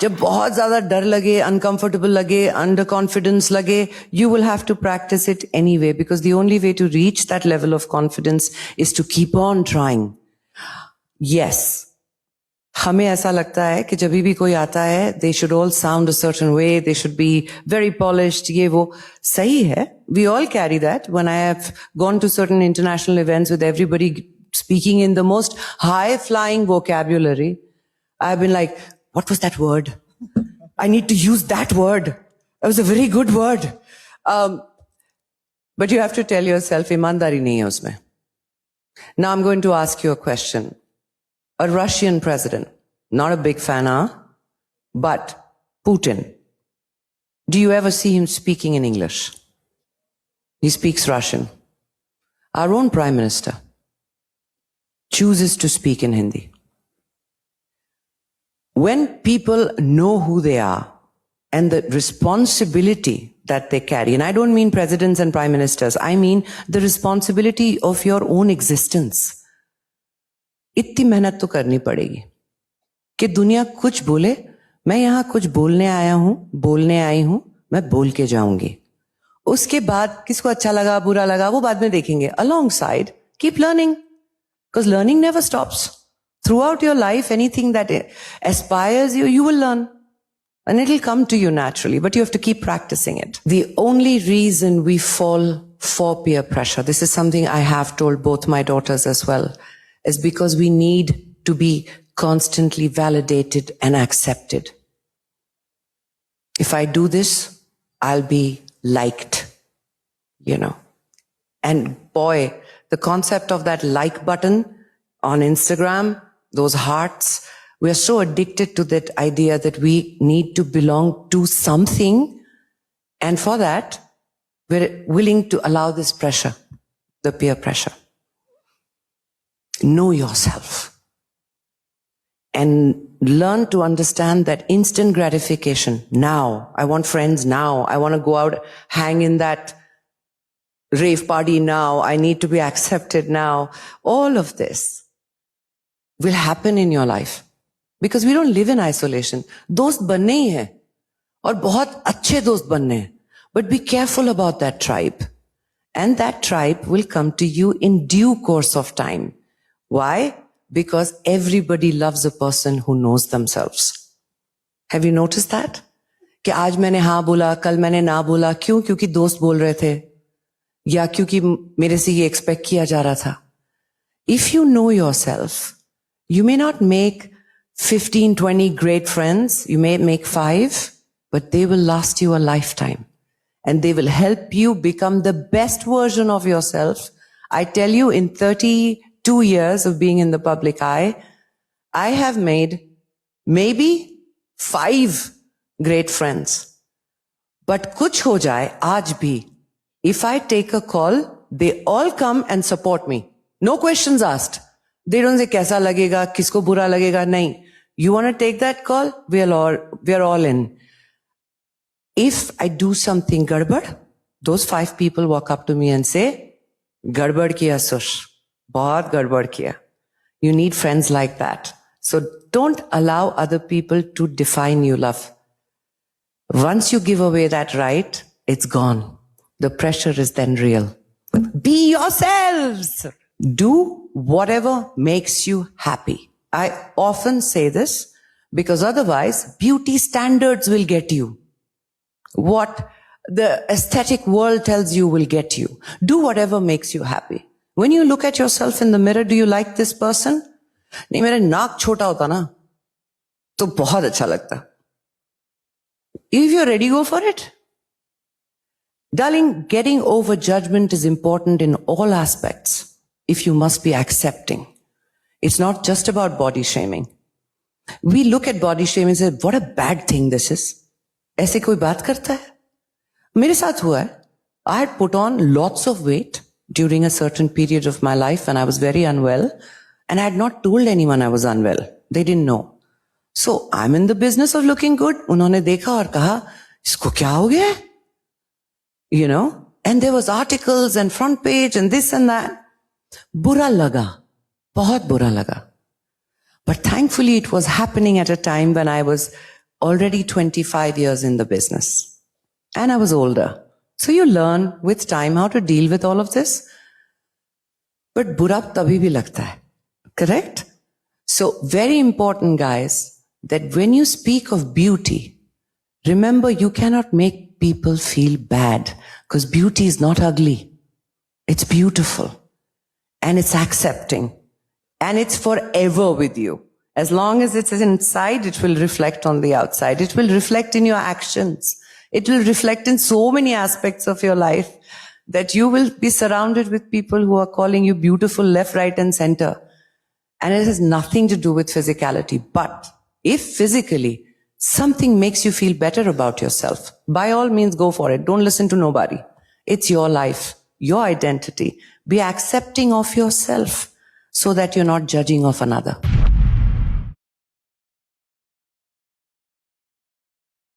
जब बहुत ज़्यादा डर लगे, uncomfortable लगे, underconfidence लगे, you will have to practice it anyway, because the only way to reach that level of confidence is to keep on trying. Yes, हमें ऐसा लगता है कि जब भी कोई आता है, they should all sound a certain way, they should be very polished, ये वो सही है. We all carry that. When I have gone to certain international events with everybody speaking in the most high-flying vocabulary, I've been like, what was that word? I need to use that word. That was a very good word. But you have to tell yourself, ईमानदारी नहीं है उसमें. Now I'm going to ask you a question. A Russian president, not a big fan, but Putin. Do you ever see him speaking in English? He speaks Russian. Our own Prime Minister chooses to speak in Hindi. When people know who they are and the responsibility that they carry, and I don't mean presidents and prime ministers, I mean the responsibility of your own existence. इतनी मेहनत तो करनी पड़ेगी कि दुनिया कुछ बोले, मैं यहाँ कुछ बोलने आया हूँ, बोलने आई हूँ, मैं बोल के जाऊंगी. उसके बाद किसको अच्छा लगा, बुरा लगा, वो बाद में देखेंगे. Alongside, keep learning, because learning never stops. Throughout your life, anything that aspires you, you will learn. And it'll come to you naturally, but you have to keep practicing it. The only reason we fall for peer pressure, this is something I have told both my daughters as well, is because we need to be constantly validated and accepted. If I do this, I'll be liked, you know. And boy, the concept of that like button on Instagram, those hearts, we are so addicted to that idea that we need to belong to something. And for that, we're willing to allow this pressure, the peer pressure. Know yourself and learn to understand that instant gratification. Now, I want friends now. I want to go out, hang in that rave party now. I need to be accepted now. All of this will happen in your life because we don't live in isolation. दोस्त बनने ही है और बहुत अच्छे दोस्त बनने हैं. But be careful about that tribe. And that tribe will come to you in due course of time. Why? Because everybody loves a person who knows themselves. Have you noticed that? कि आज मैंने हाँ बोला, कल मैंने ना बोला. क्यों? क्योंकि दोस्त बोल रहे थे या क्योंकि मेरे से ये एक्सपेक्ट किया जा रहा था. If you know yourself, you may not make 15, 20 great friends. You may make 5, but they will last you a lifetime. And they will help you become the best version of yourself. I tell you, in 32 years of being in the public eye, I have made maybe 5 great friends. But kuch ho jaye, aaj bhi, if I take a call, they all come and support me. No questions asked. They don't say, kaisa lagega, kisko bura lagega, nahi. You want to take that call? We are all in. If I do something gadbad, those 5 people walk up to me and say, gadbad kiya Sush, bahut gadbad kiya. You need friends like that. So don't allow other people to define you, love. Once you give away that right, it's gone. The pressure is then real. Be yourselves. Do whatever makes you happy. I often say this because otherwise beauty standards will get you. What the aesthetic world tells you will get you. Do whatever makes you happy. When you look at yourself in the mirror, do you like this person? नहीं, मेरा नाक छोटा होता ना तो बहुत अच्छा लगता. If you're ready, go for it. Darling, getting over judgment is important in all aspects. If you must be accepting. It's not just about body shaming. We look at body shaming and say, what a bad thing this is. ऐसे कोई बात करता है? मेरे साथ हुआ है. I had put on lots of weight during a certain period of my life when I was very unwell, and I had not told anyone I was unwell. They didn't know. So I'm in the business of looking good. उन्होंने देखा और कहा, इसको क्या हो गया? You know? And there was articles and front page and this and that. बुरा लगा, बहुत बुरा लगा. But thankfully it was happening at a time when I was already 25 years in the business. And I was older. So you learn with time how to deal with all of this. But burap tabhi bhi lagta hai. Correct? So very important, guys, that when you speak of beauty, remember you cannot make people feel bad, because beauty is not ugly. It's beautiful. And it's accepting. And it's forever with you. As long as it's inside, it will reflect on the outside. It will reflect in your actions. It will reflect in so many aspects of your life that you will be surrounded with people who are calling you beautiful left, right, and center. And it has nothing to do with physicality. But if physically something makes you feel better about yourself, by all means go for it. Don't listen to nobody. It's your life, your identity. Be accepting of yourself so that you're not judging of another.